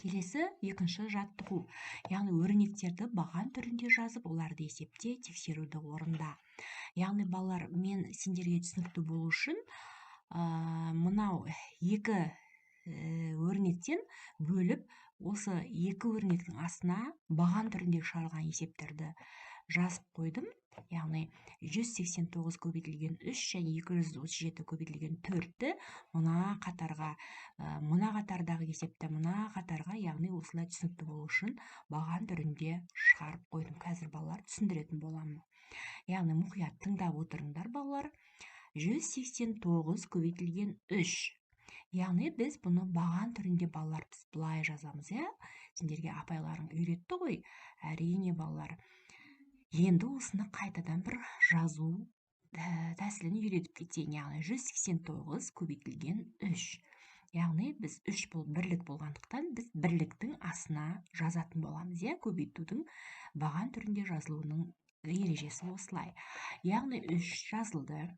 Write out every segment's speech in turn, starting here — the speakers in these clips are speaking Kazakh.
Келесі екінші жаттығу. Яғни өрнектерді баған түрінде жазып, оларды есепте, тексеруді орында. Яғни балалар, мен сендерге түсінікті болу үшін мынау екі өрнектен бөліп, осы екі өрнектің астына баған түрінде шығарылған есептерді жазып қойдым. Яғни 189 көбейтілген 3 және 237 көбейтілген 4-ті мына қатардағы есепті мына қатарға, яғни осылай түсінікті болу үшін баған түрінде шығарып қойдым. Қазір балалар түсіндіретін боламын. Яғни мұқият тыңдап отырыңдар балалар. 189 көбейтілген 3. Яғни біз бұны баған түрінде балалар біз былай жазамыз, Сендерге апайларың үйретті ғой. Әрине балалар. Енді осыны қайтадан бір жазу тәсілін үйретіп кетейін. Яғни 189 көбейтілген 3. Яғни біз 3 бірлік болғандықтан біз бірліктің астына жазатын боламыз. Көбейтудің баған түрінде жазылуының ережесі осылай. Яғни 3 жазылды.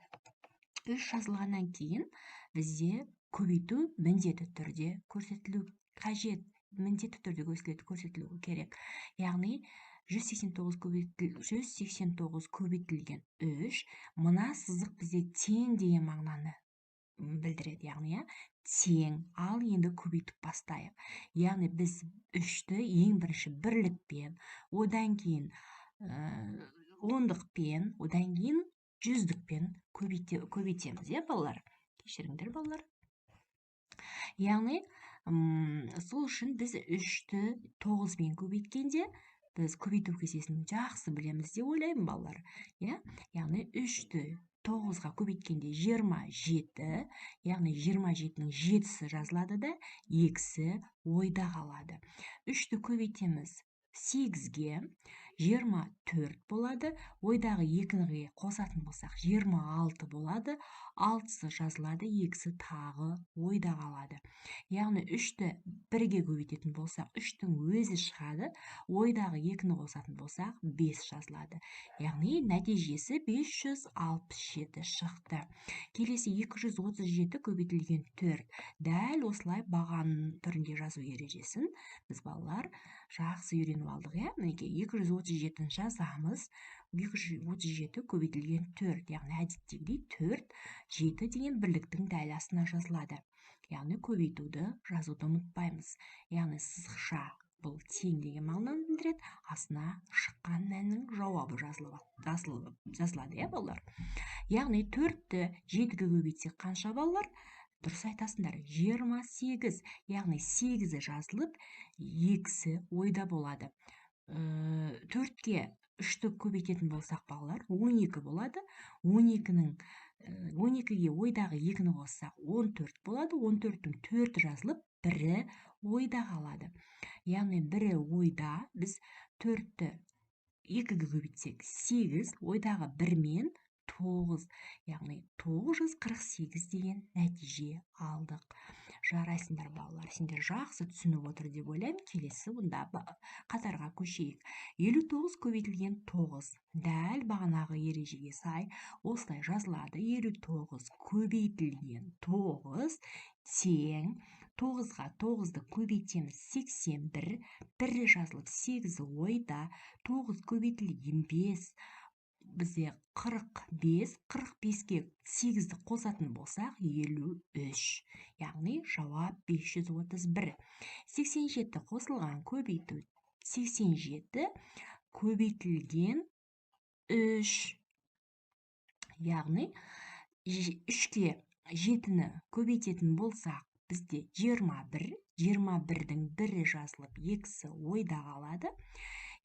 3 жазылғаннан кейін бізде көбейту міндетті түрде көрсетілу қажет. Міндетті түрде көрсетілу керек. Яғни 189 көбейтілген 3, мына сызық бізде тең деген мағынаны білдіреді. Яғни тең. Ал енді көбейтіп бастайық. Яғни біз 3-ті ең бірінші бірлікпен, одан кейін ондықпен, одан кейін жүздікпен көбейтеміз, балалар? Кешіріңдер, балалар. Яғни сол үшін біз 3-ті 9-мен көбейткенде біз көбейту кестесін жақсы білеміз деп ойлаймын, балалар. Яғни 3-ті 9-ға көбейткенде 27, яғни 27-нің 7-сі жазылады да, 2-сі ойда қалады. 3-ті көбейтеміз 8-ге, 24 болады. Ойдағы 2-ге қосатын болсақ 26 болады. 6-сы жазылады, 2-сі тағы ойда қалады. Яғни 3-ті 1-ге көбейтетін болсақ, 3-тің өзі шығады. Ойдағы 2-ні қосатын болсақ, 5 жазылады. Яғни нәтижесі 567 шықты. Келесі 237 көбейтілген 4. Дәл осылай баған түрінде жазу ережесін біз балалар жақсы үйреніп алдық. Мінекей 237 жазамыз. 237 көбейтілген 4. Яғни әдеттегідей 4, 7 деген бірліктің дәл астына жазылады. Яғни көбейтуді жазуды ұмытпаймыз. Яғни сызықша бұл тең деген мағынаны білдіреді. Астына шыққан мәннің жауабы жазылады, балалар. Яғни 4-ті 7-ге көбейтсек қанша, балалар? Дұрыс айтасыңдар, 28. Яғни 8-і жазылып, 2-сі ойда болады. 4-ке 3-ті көбейтетін болсақ, балалар, 12 болады. 12-ге ойдағы 2-ні қоссақ, 14 болады. 14-тің 4-і жазылып, 1-і ойда қалады. Яғни 1-і ойда, біз 4-ті 2-ге көбейтсек 8, ойдағы 1-мен 9. Яғни 948 деген нәтиже алдық. Жарайсыңдар, балалар. Сендер жақсы түсініп отыр деп ойлаймын. Келесі бұнда қатарға көшейік. 59 көбейтілген 9. Дәл бағанағы ережеге сай осылай жазылады. 59 көбейтілген 9 тең. 9-ға 9-ды көбейтеміз 81. 1-і жазылып 8-і ойда. 9 көбейтілген 5. Бізде 45, 45-ге 8-ді қосатын болсақ, 53. Яғни жауап 531. 87 қосылған көбейту 87 көбейтілген 3. Яғни 3-ке 7-ні көбейтетін болсақ, бізде 21. 21-дің 1-і жазылып, 2-сі ойда қалады.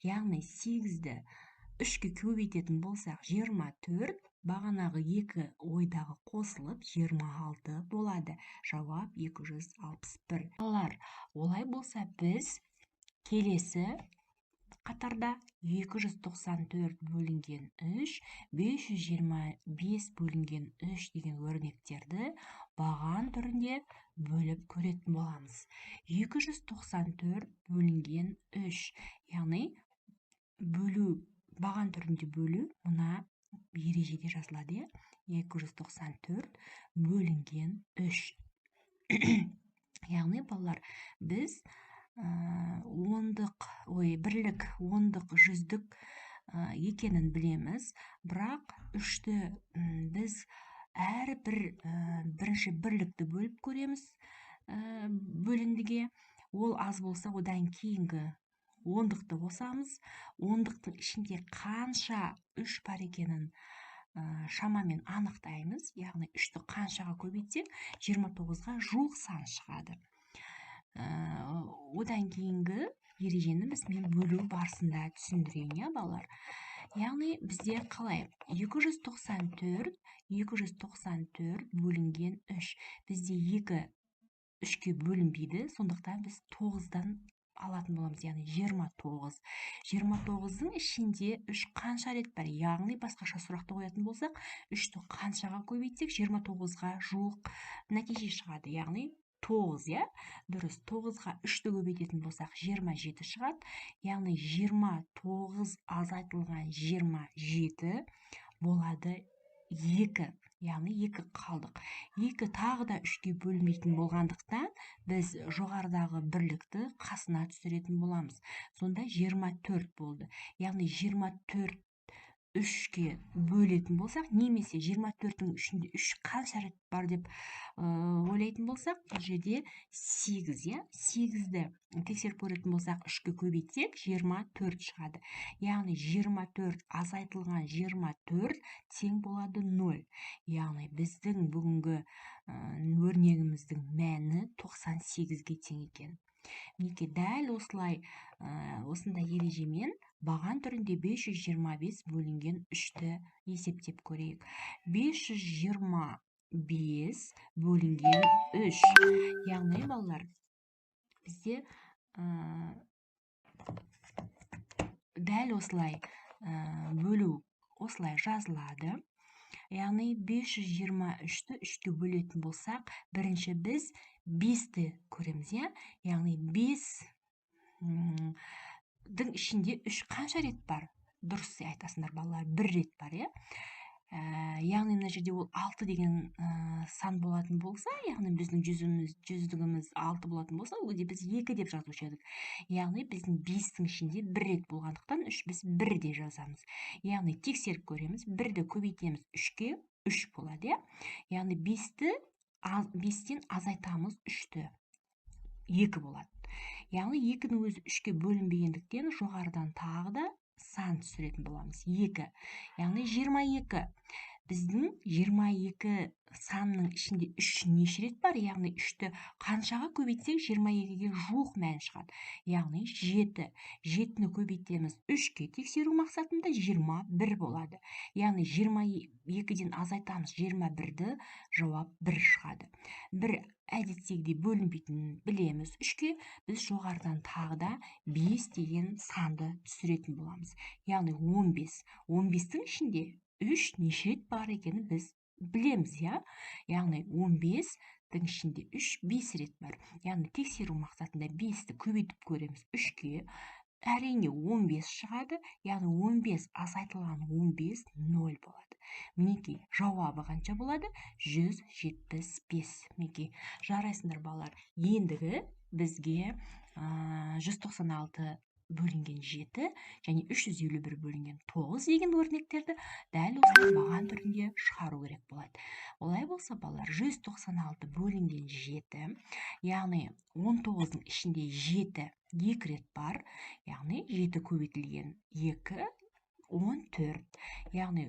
Яғни 8-ді 3-ке көбейтетін болсақ, 24, бағанағы 2 ойдағы қосылып, 26 болады. Жауап 261. Балалар, олай болса біз келесі қатарда 294 бөлінген 3, 525 бөлінген 3 деген өрнектерді баған түрінде бөліп көретін боламыз. 294 бөлінген 3, яғни баған түрінде бөлу мына ережеде жазылады. 294 бөлінген 3. Яғни, балалар, біз ондық, бірлік, ондық, жүздік екенін білеміз. Бірақ үшті біз әрбір бірінші бірлікті бөліп көреміз бөліндіге. Ол аз болса, одан кейінгі ондықты қосамыз. Ондықтың ішінде қанша үш бар екенін шамамен анықтаймыз. Яғни үшті қаншаға көбейтсек 29-ға жуық сан шығады. Одан кейінгі ережені мен бөлу барысында түсіндірейін, балалар. Яғни бізде қалай? 294 бөлінген 3. Бізде 2 3-ке бөлінбейді, сондықтан біз 9-дан алатын боламыз, яғни 29. 29-ның ішінде 3 қанша рет бар? Яғни басқаша сұрақты қоятын болсақ, 3-ті қаншаға көбейтсек 29-ға жуық нәтиже шығады. Яғни 9, дұрыс. 9-ға 3-ті көбейтетін болсақ 27 шығады. Яғни 29 азайтылған 27 болады 2. Яғни 2 қалдық. 2 тағы да 3-ке бөлінбейтін болғандықтан біз жоғарыдағы бірлікті қасына түсіретін боламыз. Сонда 24 болды. Яғни 24 3-ке бөлетін болсақ, немесе 24-дің ішінде 3 қанша рет бар деп ойлайтын болсақ, бұл жерде 8, 8-ді тексеріп көретін болсақ, 3-ке көбейтсек 24 шығады. Яғни 24 азайтылған 24 тең болады 0. Яғни біздің бүгінгі өрнегіміздің мәні 98-ге тең екен. Мінекей дәл осылай осындай ережемен баған түрінде 525 бөлінген 3-ті есептеп көрейік. 525 бөлінген 3. Яғни, балалар, бізде дәл осылай бөлу осылай жазылады. Яғни 523-ті 3-ке бөлетін болсақ, бірінші біз 5-ті көреміз, яғни 5-дің ішінде 3 қанша рет бар? Дұрыс айтасыңдар, балалар, 1 рет бар, яғни мына жерде ол 6 деген сан болатын болса, яғни біздің жүздігіміз 6 болатын болса, өде біз 2 деп жазушы едік. Яғни біздің 5-тің ішінде 1 рет болғандықтан 3 біз 1 де жазамыз. Яғни тексеріп көреміз, 1-ді көбейтеміз 3-ке, 3 болады, яғни 5-тен азайтамыз 3-ті, 2 болады. Яғни 2-дің өзі 3-ке бөлінбегендіктен жоғарыдан тағы да сан түсіретін боламыз. 2, яғни 22. Біздің 22 санның ішінде 3 неше рет бар? Яғни 3-ті қаншаға көбейтсек 22-ге жуық мән шығады. Яғни 7. 7-ні көбейтеміз 3-ке, тексеру мақсатында 21 болады. Яғни 22-ден азайтамыз 21-ді, жауап 1 шығады. 1 әдеттегідей бөлінбейтінін білеміз 3-ке, біз жоғарыдан тағы да 5 деген санды түсіретін боламыз. Яғни 15. 15-тің ішінде 3 неше рет бар екені біз білеміз, яғни 15-тің ішінде 3 5 рет бар. Яғни тексеру мақсатында 5-ті көбейтіп көреміз 3-ке, әрине 15 шығады, яғни 15 азайтылған 15 0 болады. Мінекей жауабы қанша болады? 175. Мінекей жарайсыңдар, балалар. Ендігі бізге 196 бөлінген 7 және 351 бөлінген 9 деген өрнектерді дәл осылай баған түрінде шығару керек болады. Олай болса, балалар, 196 бөлінген 7, яғни 19-ның ішінде 7 2 рет бар, яғни 7 көбейтілген 2, 14. Яғни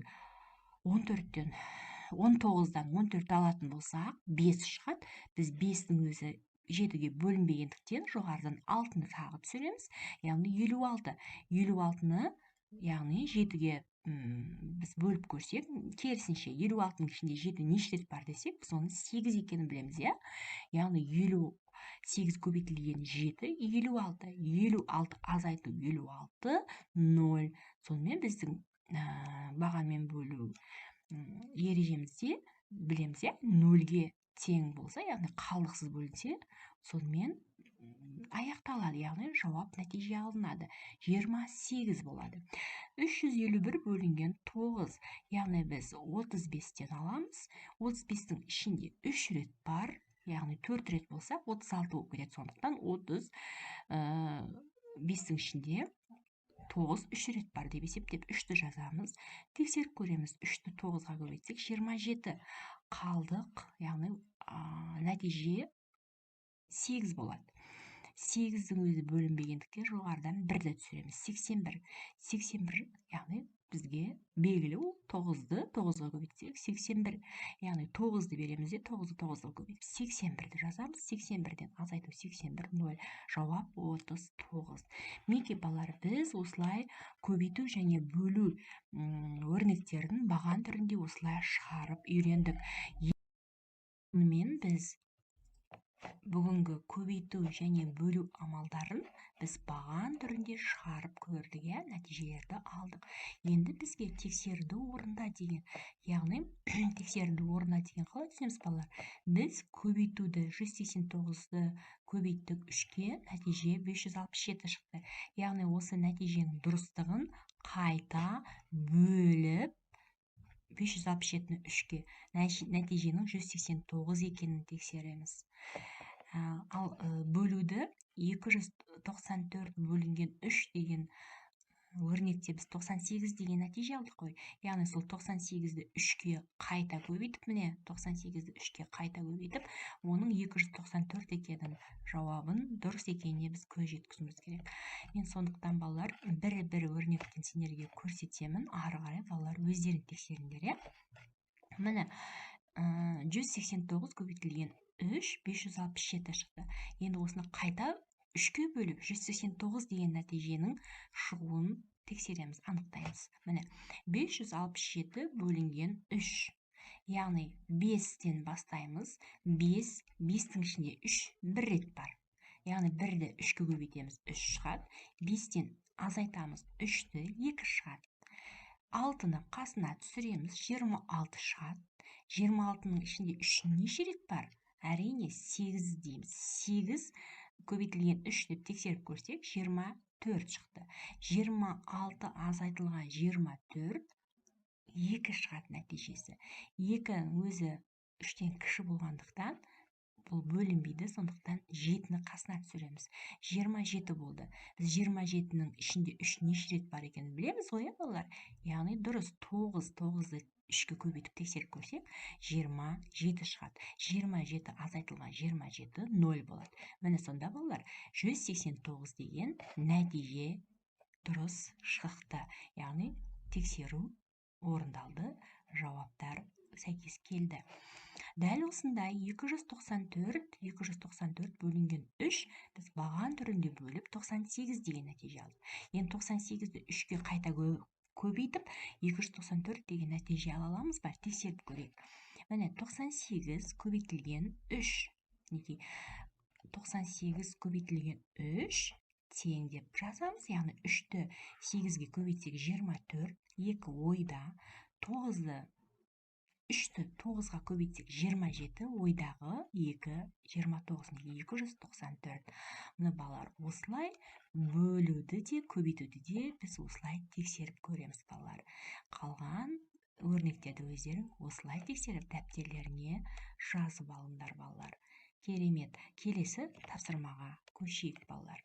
19-дан 14 алатын болсақ, 5 шығады. Біз 5-дің өзі 7-ге бөлінбегендіктен жоғарыдан 6-ны тағы түсіреміз, яғни 56. 56-ны, яғни 7-ге біз бөліп көрсек, керісінше 56-ның ішінде 7 неше рет бар десек, біз оны 8 екенін білеміз, яғни 8 көбейтілген 7, 56. 56 азайту 56, 0. Сонымен біздің бағанмен бөлу ережемізде білеміз, 0-ге тең болса, яғни қалдықсыз бөлінсе, сонымен аяқталады, яғни жауап нәтиже алынады. 28 болады. 351 бөлінген 9, яғни біз 35-тен аламыз. 35-тің ішінде 3 рет бар, яғни 4 рет болса 36 болып кетеді. Сондықтан 35-тің ішінде 9 3 рет бар деп есептеп 3-ті жазамыз. Тексеріп көреміз. 3-ті 9-ға көбейтсек 27 қалдық. Яғни нәтиже 8 болады. 8-дің өзі бөлінбегендіктен жоғарыдан 1-ді түсіреміз. 81, яғни бізге белгілі ол 9-ды 9-ға көбейтсек 81, яғни 9-ды береміз де 9-ды 9-ға көбейтіп 81-ді жазамыз. 81-ден азайту 81, 0. Жауап 39. Мінекей балалар, біз осылай көбейту және бөлу өрнектерін баған түрінде осылай шығарып үйрендік. Мен біз бүгінгі көбейту және бөлу амалдарын біз баған түрінде шығарып көрдік, нәтижелерді алдық. Енді бізге тексеруді орында деген, яғни тексеруді орында деген қалай түсінеміз балалар? Біз көбейтуді 189-ды көбейттік 3-ке, нәтиже 567 шықты. Яғни осы нәтиженің дұрыстығын қайта бөліп 567-ні 3-ке, нәтиженің 189 екенін тексереміз. Ал бөлуді 294 бөлінген 3 деген өрнекте біз 98 деген нәтиже алдық қой. Яғни сол 98-ді 3-ке қайта көбейтіп, міне 98-ді 3-ке қайта көбейтіп, оның 294 екенін, жауабын дұрыс екеніне біз көз жеткізуіміз керек. Мен сондықтан балалар бір өрнектен сендерге көрсетемін, ары қарай балалар өздерін тексеріңдер. Міне 189 көбейтілген 3 567 шықты. Енді осыны қайта 3-ке бөліп 189 деген нәтиженің шығуын тексереміз, анықтаймыз. Міне 567 бөлінген 3, яғни 5-тен бастаймыз. 5-тің ішінде 3 1 рет бар. Яғни 1-ді 3-ке көбейтеміз, 3 шығады. 5-тен азайтамыз, 3-ті 2 шығады. 6-ны қасына түсіреміз, 26 шығады. 26-ның ішінде 3 неше рет бар? Әрине 8 дейміз. 8 көбейтілген 3 деп тексеріп көрсек 24 шықты. 26 азайтылған 24 2 шығады нәтижесі. 2 өзі 3-тен кіші болғандықтан бұл бөлінбейді, сондықтан 7-ні қасына түсіреміз. 27 болды. Біз 27-ның ішінде 3 неше рет бар екенін білеміз ғой, балалар. Яғни дұрыс 9-ды 3-ке көбейтіп тексеріп көрсек 27 шығады. 27 азайтылған 27 0 болады. Міне сонда балалар 189 деген нәтиже дұрыс шықты. Яғни тексеру орындалды, жауаптар сәйкес келді. Дәл осындай 294 бөлінген 3 біз баған түрінде бөліп 98 деген нәтиже алдық. Енді 98-ді 3-ке қайта көбейтіп 294 деген нәтиже ала аламыз ба? Тексеріп көрейік. Міне 98 көбейтілген 3. 98 көбейтілген 3 тең деп жазамыз. Яғни 3-ті 8-ге көбейтсек 24, 2 ойда, 3-ті 9-ға көбейтсек 27, ойдағы 2, 29-ны 294. Мұны балалар осылай бөлуді де, көбейтуді де біз осылай тексеріп көреміз балалар. Қалған өрнектерді өздерің осылай тексеріп дәптерлеріне жазып алыңдар балалар. Керемет. Келесі тапсырмаға көшейік балалар.